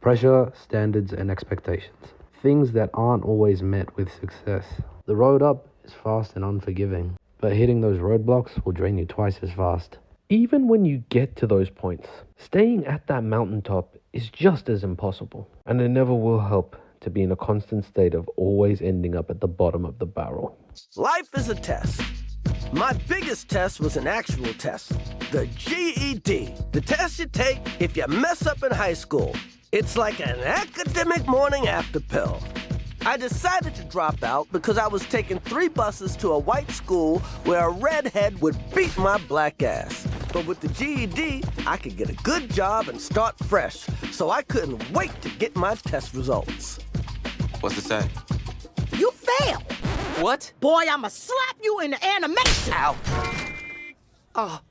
Pressure, standards, and expectations. Things that aren't always met with success. The road up is fast and unforgiving, but hitting those roadblocks will drain you twice as fast. Even when you get to those points, staying at that mountaintop is just as impossible, and it never will help to be in a constant state of always ending up at the bottom of the barrel. Life is a test. My biggest test was an actual test, the GED, the test you take if you mess up in high school. It's like an academic morning after pill. I decided to drop out because I was taking 3 buses to a white school where a redhead would beat my black ass. But with the GED, I could get a good job and start fresh, so I couldn't wait to get my test results. What's it say? You failed. What? Boy, I'ma slap you in the animation. Ow. Oh.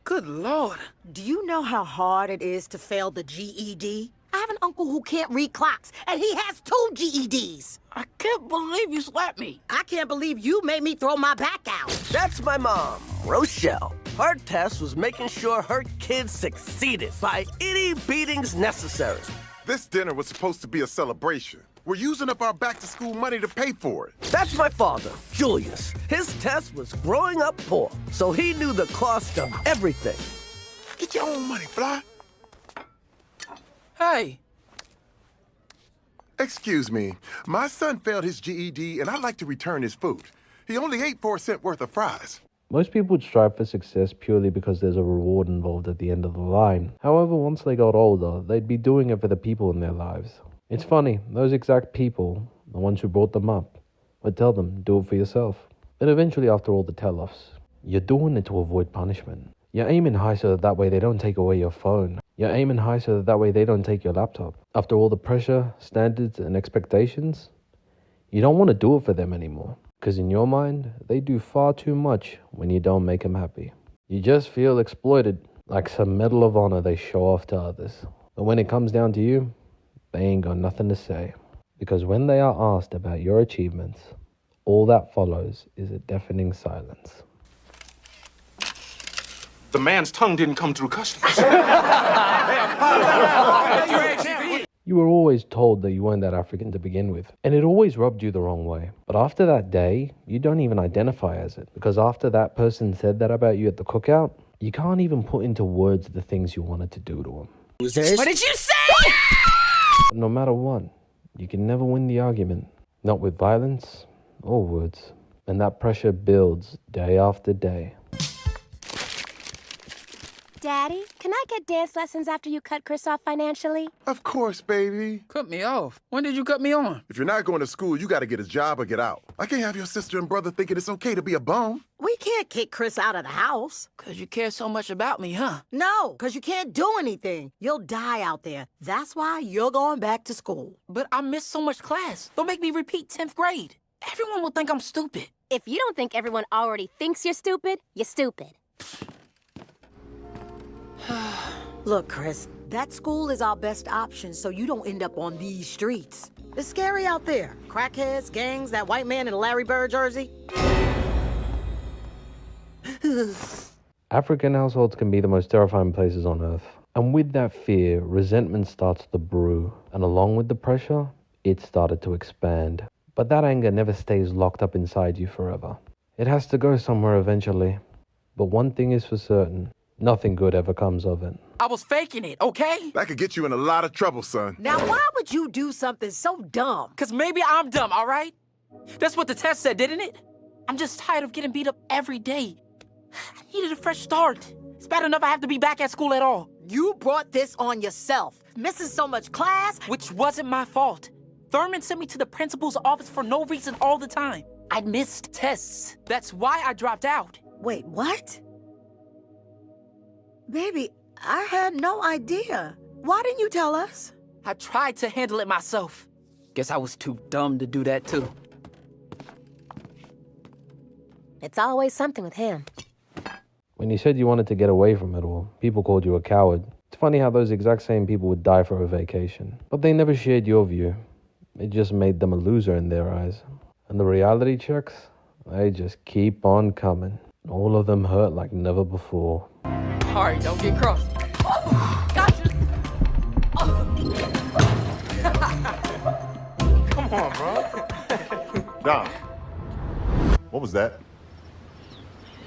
Good Lord. Do you know how hard it is to fail the GED? I have an uncle who can't read clocks, and he has 2 GEDs. I can't believe you slapped me. I can't believe you made me throw my back out. That's my mom, Rochelle. Her test was making sure her kids succeeded by any beatings necessary. This dinner was supposed to be a celebration. We're using up our back-to-school money to pay for it. That's my father, Julius. His test was growing up poor, so he knew the cost of everything. Get your own money, Fly. Hey. Excuse me. My son failed his GED, and I'd like to return his food. He only ate 4 cents worth of fries. Most people would strive for success purely because there's a reward involved at the end of the line. However, once they got older, they'd be doing it for the people in their lives. It's funny, those exact people, the ones who brought them up, would tell them, do it for yourself. But eventually, after all the tell-offs, you're doing it to avoid punishment. You're aiming high so that way they don't take away your phone. You're aiming high so that way they don't take your laptop. After all the pressure, standards, and expectations, you don't want to do it for them anymore. Because in your mind, they do far too much when you don't make them happy. You just feel exploited, like some medal of honor they show off to others. But when it comes down to you, they ain't got nothing to say. Because when they are asked about your achievements, all that follows is a deafening silence. The man's tongue didn't come through customs. You were always told that you weren't that African to begin with, and it always rubbed you the wrong way. But after that day, you don't even identify as it, because after that person said that about you at the cookout, you can't even put into words the things you wanted to do to them. What did you say? But no matter what, you can never win the argument, not with violence or words, and that pressure builds day after day. Daddy, can I get dance lessons after you cut Chris off financially? Of course, baby. Cut me off? When did you cut me on? If you're not going to school, you got to get a job or get out. I can't have your sister and brother thinking it's okay to be a bum. We can't kick Chris out of the house. 'Cause you care so much about me, huh? No, because you can't do anything. You'll die out there. That's why you're going back to school. But I missed so much class. Don't make me repeat 10th grade. Everyone will think I'm stupid. If you don't think everyone already thinks you're stupid, you're stupid. Look, Chris, that school is our best option so you don't end up on these streets. It's scary out there. Crackheads, gangs, that white man in a Larry Bird jersey. African households can be the most terrifying places on earth. And with that fear, resentment starts to brew. And along with the pressure, it started to expand. But that anger never stays locked up inside you forever. It has to go somewhere eventually. But one thing is for certain. Nothing good ever comes of it. I was faking it, okay? That could get you in a lot of trouble, son. Now, why would you do something so dumb? 'Cause maybe I'm dumb, all right? That's what the test said, didn't it? I'm just tired of getting beat up every day. I needed a fresh start. It's bad enough I have to be back at school at all. You brought this on yourself. Missing so much class. Which wasn't my fault. Thurman sent me to the principal's office for no reason all the time. I missed tests. That's why I dropped out. Wait, what? Baby, I had no idea. Why didn't you tell us? I tried to handle it myself. Guess I was too dumb to do that too. It's always something with him. When you said you wanted to get away from it all, people called you a coward. It's funny how those exact same people would die for a vacation. But they never shared your view. It just made them a loser in their eyes. And the reality checks, they just keep on coming. All of them hurt like never before. All right, don't get cross. Oh, gotcha. Dom, what was that?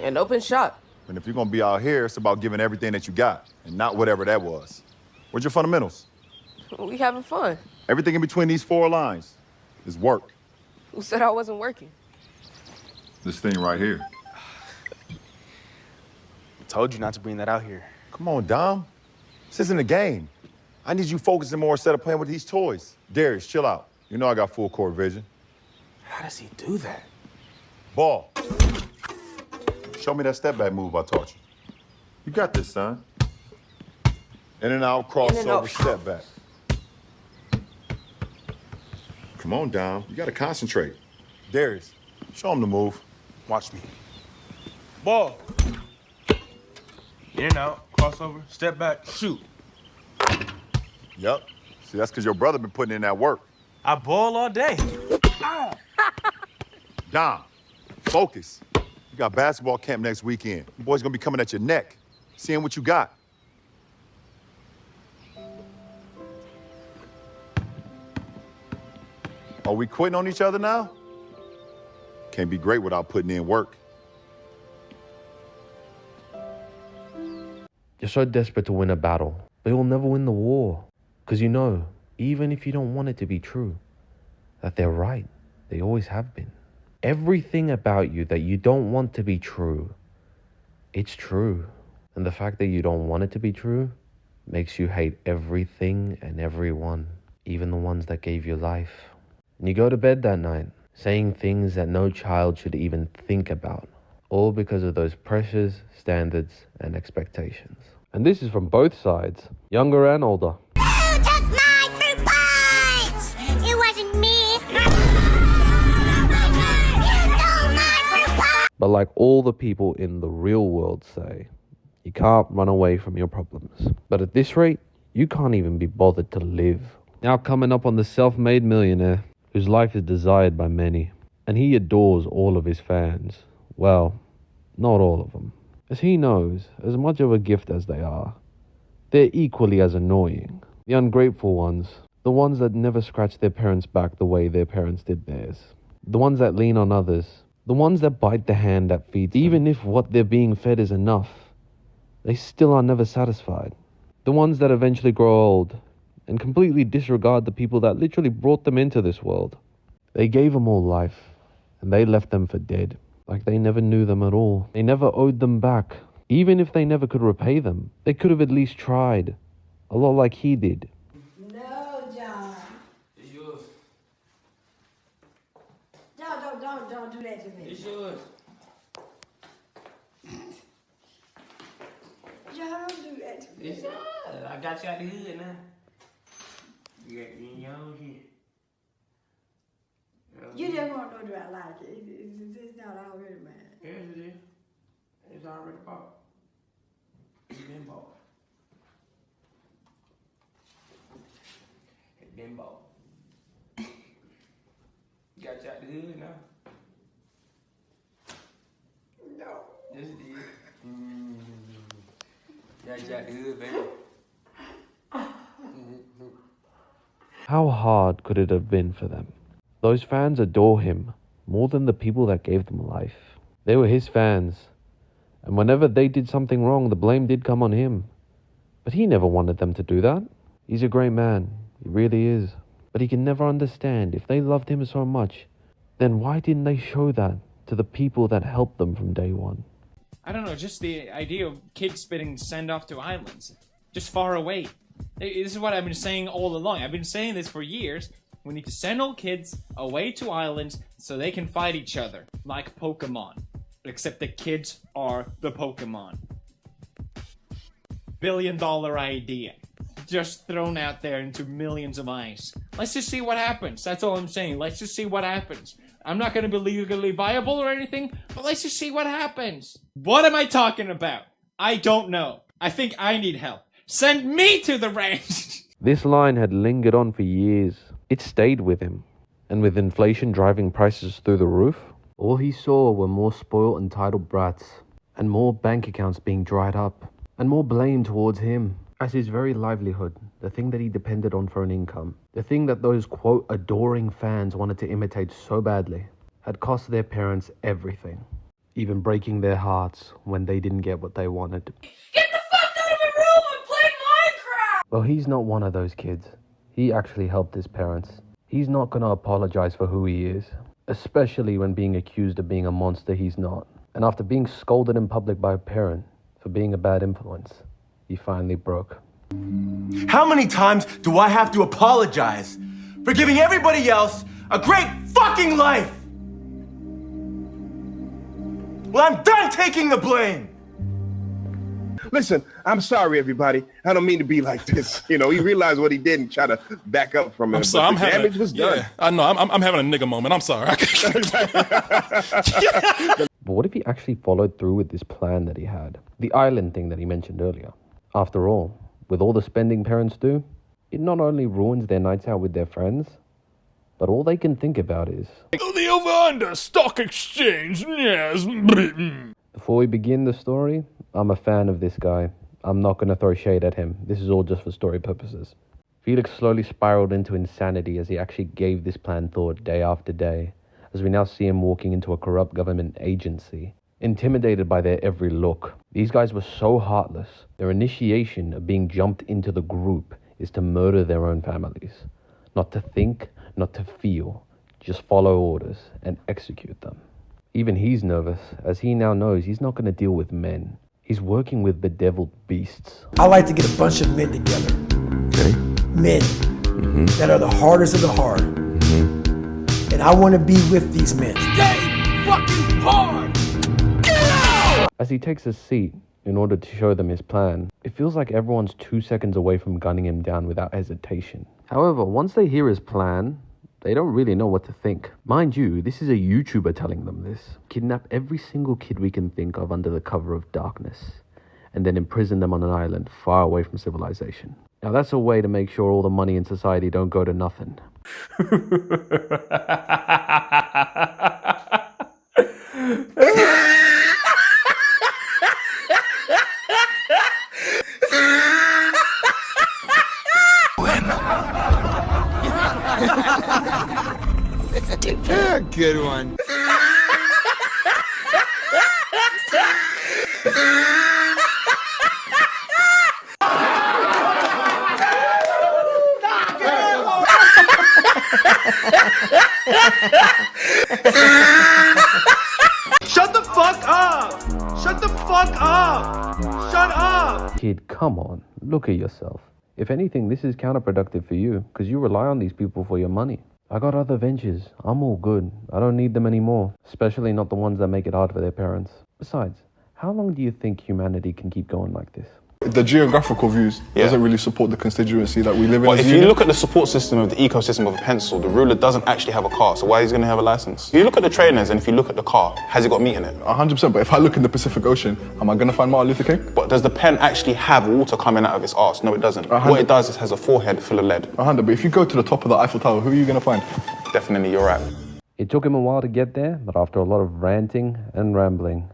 An open shot. And if you're gonna be out here, it's about giving everything that you got, and not whatever that was. Where's your fundamentals? We having fun. Everything in between these four lines is work. Who said I wasn't working? This thing right here. I told you not to bring that out here. Come on, Dom. This isn't a game. I need you focusing more instead of playing with these toys. Darius, chill out. You know I got full court vision. How does he do that? Ball. Show me that step back move I taught you. You got this, son. In and out, crossover, step back. Come on, Dom. You gotta concentrate. Darius, show him the move. Watch me. Ball. In and out, crossover, step back, shoot. Yep. See, that's because your brother been putting in that work. I ball all day. Dom, focus. You got basketball camp next weekend. The boy's gonna be coming at your neck, seeing what you got. Are we quitting on each other now? Can't be great without putting in work. You're so desperate to win a battle, but you'll never win the war. Because you know, even if you don't want it to be true, that they're right. They always have been. Everything about you that you don't want to be true, it's true. And the fact that you don't want it to be true makes you hate everything and everyone, even the ones that gave you life. And you go to bed that night, saying things that no child should even think about, all because of those pressures, standards, and expectations. And this is from both sides, younger and older. Who took my fruit punch? It wasn't me. You stole my fruit punch. But like all the people in the real world say, you can't run away from your problems. But at this rate, you can't even be bothered to live. Now coming up on the self-made millionaire, whose life is desired by many, and he adores all of his fans. Well, not all of them. As he knows, as much of a gift as they are, they're equally as annoying. The ungrateful ones, the ones that never scratch their parents' back the way their parents did theirs. The ones that lean on others, the ones that bite the hand that feeds them. Even if what they're being fed is enough, they still are never satisfied. The ones that eventually grow old and completely disregard the people that literally brought them into this world. They gave them all life, and they left them for dead, like they never knew them at all. They never owed them back. Even if they never could repay them, they could have at least tried, a lot like he did. No, John. It's yours. John, don't do that to me. It's yours. John, don't do that to me. It's yours. I got you out the hood now. You got me in your own shit. You just want to know do I like it. It's not already mine. Yes, it is. It's already bought. It's been bought. It's been bought. Got you out the hood now. No. Yes, it did. Got you out the hood, baby. How hard could it have been for them? Those fans adore him more than the people that gave them life. They were his fans, and whenever they did something wrong, the blame did come on him. But he never wanted them to do that. He's a great man, he really is. But he can never understand, if they loved him so much, then why didn't they show that to the people that helped them from day one? I don't know, just the idea of kids being sent off to islands, just far away. This is what I've been saying all along. I've been saying this for years. We need to send all kids away to islands so they can fight each other, like Pokemon. Except the kids are the Pokemon. $1 billion idea. Just thrown out there into millions of eyes. Let's just see what happens. That's all I'm saying. Let's just see what happens. I'm not going to be legally viable or anything, but let's just see what happens. What am I talking about? I don't know. I think I need help. Send me to the range! This line had lingered on for years. It stayed with him. And with inflation driving prices through the roof, all he saw were more spoiled entitled brats, and more bank accounts being dried up, and more blame towards him. As his very livelihood, the thing that he depended on for an income, the thing that those quote adoring fans wanted to imitate so badly, had cost their parents everything, even breaking their hearts when they didn't get what they wanted. Get the fuck out of my room and play Minecraft! Well, he's not one of those kids. He actually helped his parents. He's not gonna apologize for who he is, especially when being accused of being a monster he's not. And after being scolded in public by a parent for being a bad influence, he finally broke. How many times do I have to apologize for giving everybody else a great fucking life? Well, I'm done taking the blame. Listen, I'm sorry, everybody. I don't mean to be like this. You know, he realized what he did and tried to back up from it. I'm sorry. But the damage was done. Yeah, I know. I'm having a nigga moment. I'm sorry. But what if he actually followed through with this plan that he had? The island thing that he mentioned earlier. After all, with all the spending parents do, it not only ruins their nights out with their friends, but all they can think about is... The over-under stock exchange, yes. Before we begin the story, I'm a fan of this guy. I'm not going to throw shade at him. This is all just for story purposes. Felix slowly spiraled into insanity as he actually gave this plan thought day after day, as we now see him walking into a corrupt government agency, intimidated by their every look. These guys were so heartless. Their initiation of being jumped into the group is to murder their own families. Not to think, not to feel, just follow orders and execute them. Even he's nervous, as he now knows he's not going to deal with men. He's working with bedeviled beasts. I like to get a bunch of men together. Okay. Men that are the hardest of the hard. And I want to be with these men. Stay fucking hard! Get out! As he takes a seat in order to show them his plan, it feels like everyone's 2 seconds away from gunning him down without hesitation. However, once they hear his plan, they don't really know what to think. Mind you, this is a YouTuber telling them this. Kidnap every single kid we can think of under the cover of darkness, and then imprison them on an island far away from civilization. Now that's a way to make sure all the money in society don't go to nothing. Good one. Shut the fuck up! Shut the fuck up! Shut up! Kid, come on, look at yourself. If anything, this is counterproductive for you, because you rely on these people for your money. I got other ventures. I'm all good. I don't need them anymore. Especially not the ones that make it hard for their parents. Besides, how long do you think humanity can keep going like this? The geographical views doesn't really support the constituency that we live in. Well, if you look at the support system of the ecosystem of a pencil, the ruler doesn't actually have a car, so why is he going to have a license? If you look at the trainers and if you look at the car, has it got meat in it? 100%, but if I look in the Pacific Ocean, am I going to find Martin Luther King? But does the pen actually have water coming out of its arse? No, it doesn't. What it does is has a forehead full of lead. 100, but if you go to the top of the Eiffel Tower, who are you going to find? Definitely, you're right. It took him a while to get there, but after a lot of ranting and rambling,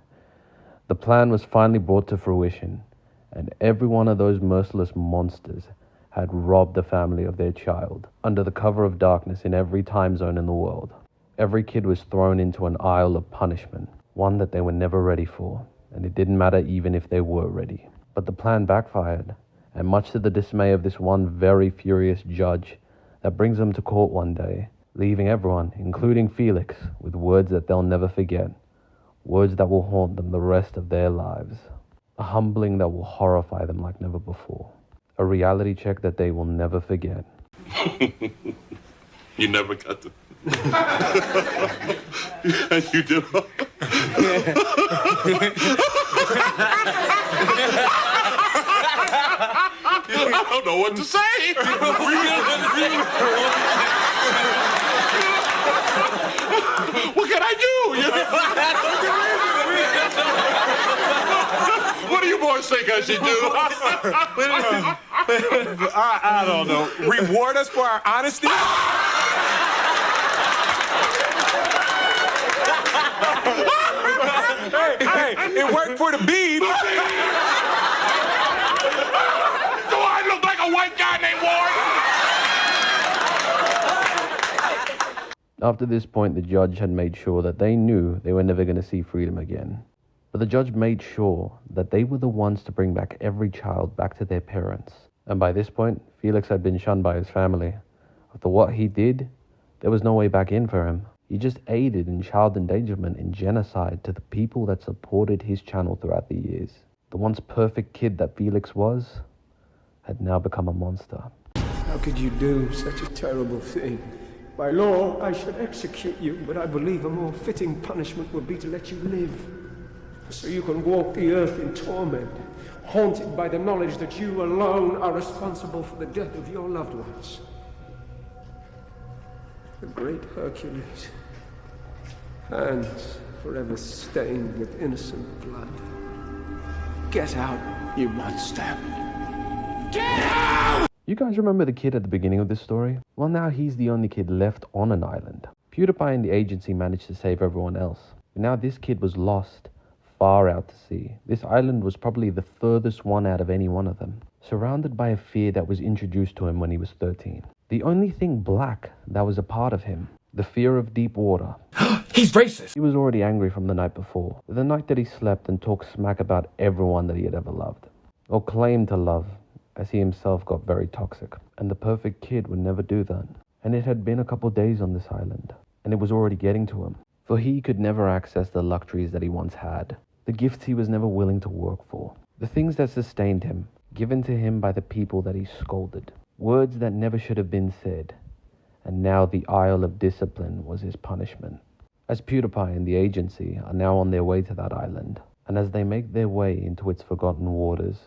the plan was finally brought to fruition. And every one of those merciless monsters had robbed the family of their child under the cover of darkness in every time zone in the world. Every kid was thrown into an aisle of punishment, one that they were never ready for, and it didn't matter even if they were ready. But the plan backfired, and much to the dismay of this one very furious judge, that brings them to court one day, leaving everyone, including Felix, with words that they'll never forget, words that will haunt them the rest of their lives. A humbling that will horrify them like never before. A reality check that they will never forget. You never got to. And you did. I don't know what to say. What can I do? What do you boys think I should do? I don't know. Reward us for our honesty? hey, it worked for the beef. Do I look like a white guy named Ward? After this point, the judge had made sure that they knew they were never going to see freedom again. But the judge made sure that they were the ones to bring back every child back to their parents. And by this point, Felix had been shunned by his family. After what he did, there was no way back in for him. He just aided in child endangerment and genocide to the people that supported his channel throughout the years. The once perfect kid that Felix was had now become a monster. How could you do such a terrible thing? By law, I should execute you, but I believe a more fitting punishment would be to let you live. So you can walk the earth in torment, haunted by the knowledge that you alone are responsible for the death of your loved ones. The great Hercules, hands forever stained with innocent blood. Get out, you monster. Get out! You guys remember the kid at the beginning of this story? Well, now he's the only kid left on an island. PewDiePie and the agency managed to save everyone else. But now this kid was lost far out to sea. This island was probably the furthest one out of any one of them, surrounded by a fear that was introduced to him when he was 13. The only thing black that was a part of him, the fear of deep water. He's racist! He was already angry from the night before, the night that he slept and talked smack about everyone that he had ever loved, or claimed to love, as he himself got very toxic. And the perfect kid would never do that. And it had been a couple days on this island, and it was already getting to him, for he could never access the luxuries that he once had. The gifts he was never willing to work for. The things that sustained him, given to him by the people that he scolded. Words that never should have been said. And now the Isle of Discipline was his punishment. As PewDiePie and the agency are now on their way to that island, and as they make their way into its forgotten waters,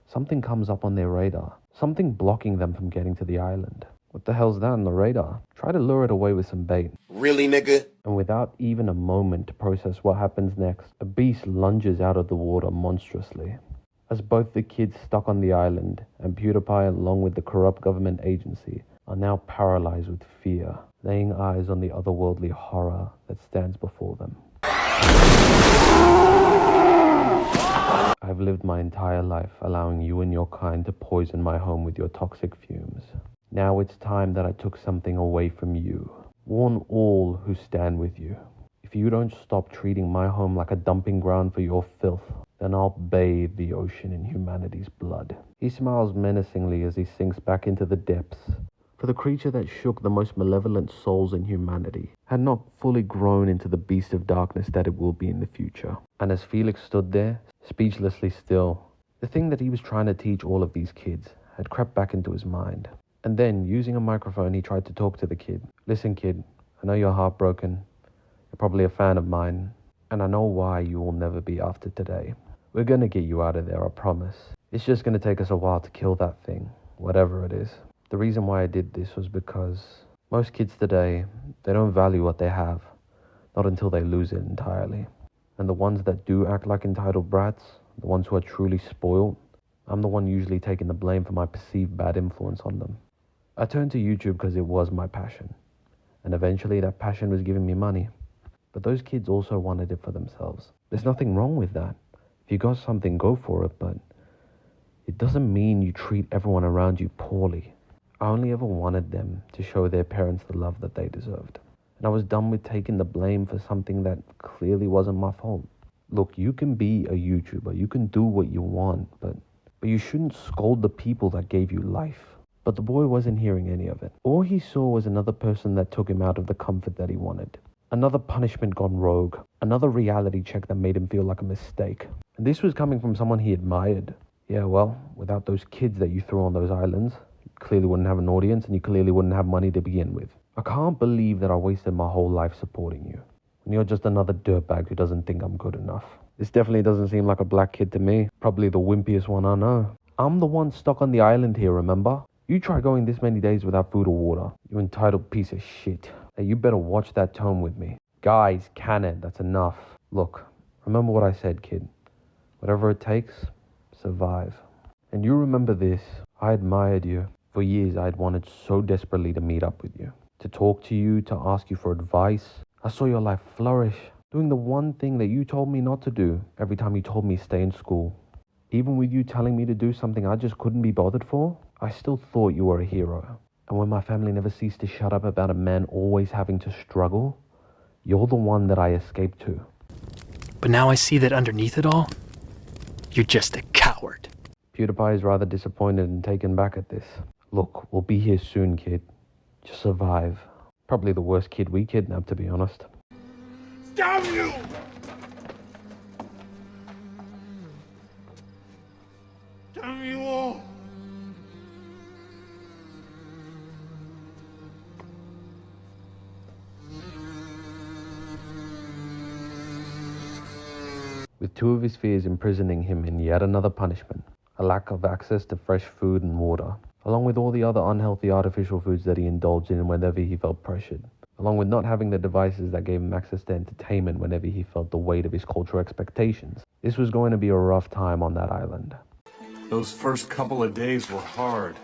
something comes up on their radar. Something blocking them from getting to the island. What the hell's that on the radar? Try to lure it away with some bait. Really, nigga? And without even a moment to process what happens next, a beast lunges out of the water monstrously. As both the kids stuck on the island and PewDiePie along with the corrupt government agency are now paralyzed with fear, laying eyes on the otherworldly horror that stands before them. I've lived my entire life allowing you and your kind to poison my home with your toxic fumes. Now it's time that I took something away from you. Warn all who stand with you. If you don't stop treating my home like a dumping ground for your filth, then I'll bathe the ocean in humanity's blood. He smiles menacingly as he sinks back into the depths. For the creature that shook the most malevolent souls in humanity had not fully grown into the beast of darkness that it will be in the future. And as Felix stood there, speechlessly still, the thing that he was trying to teach all of these kids had crept back into his mind. And then, using a microphone, he tried to talk to the kid. Listen, kid, I know you're heartbroken. You're probably a fan of mine. And I know why you will never be after today. We're gonna get you out of there, I promise. It's just gonna take us a while to kill that thing, whatever it is. The reason why I did this was because most kids today, they don't value what they have. Not until they lose it entirely. And the ones that do act like entitled brats, the ones who are truly spoiled, I'm the one usually taking the blame for my perceived bad influence on them. I turned to YouTube because it was my passion. And eventually that passion was giving me money. But those kids also wanted it for themselves. There's nothing wrong with that. If you got something, go for it, but it doesn't mean you treat everyone around you poorly. I only ever wanted them to show their parents the love that they deserved. And I was done with taking the blame for something that clearly wasn't my fault. Look, you can be a YouTuber, you can do what you want, but you shouldn't scold the people that gave you life. But the boy wasn't hearing any of it. All he saw was another person that took him out of the comfort that he wanted. Another punishment gone rogue. Another reality check that made him feel like a mistake. And this was coming from someone he admired. Yeah, well, without those kids that you threw on those islands, you clearly wouldn't have an audience and you clearly wouldn't have money to begin with. I can't believe that I wasted my whole life supporting you. And you're just another dirtbag who doesn't think I'm good enough. This definitely doesn't seem like a black kid to me. Probably the wimpiest one I know. I'm the one stuck on the island here, remember? You try going this many days without food or water. You entitled piece of shit. Hey, you better watch that tone with me. Guys, can it? That's enough. Look, remember what I said, kid. Whatever it takes, survive. And you remember this. I admired you. For years, I had wanted so desperately to meet up with you. To talk to you, to ask you for advice. I saw your life flourish. Doing the one thing that you told me not to do every time you told me to stay in school. Even with you telling me to do something I just couldn't be bothered for, I still thought you were a hero. And when my family never ceased to shut up about a man always having to struggle, you're the one that I escaped to. But now I see that underneath it all, you're just a coward. PewDiePie is rather disappointed and taken back at this. Look, we'll be here soon, kid. Just survive. Probably the worst kid we kidnapped, to be honest. Damn you! Damn you all! With two of his fears imprisoning him in yet another punishment, a lack of access to fresh food and water, along with all the other unhealthy artificial foods that he indulged in whenever he felt pressured, along with not having the devices that gave him access to entertainment whenever he felt the weight of his cultural expectations. This was going to be a rough time on that island. Those first couple of days were hard.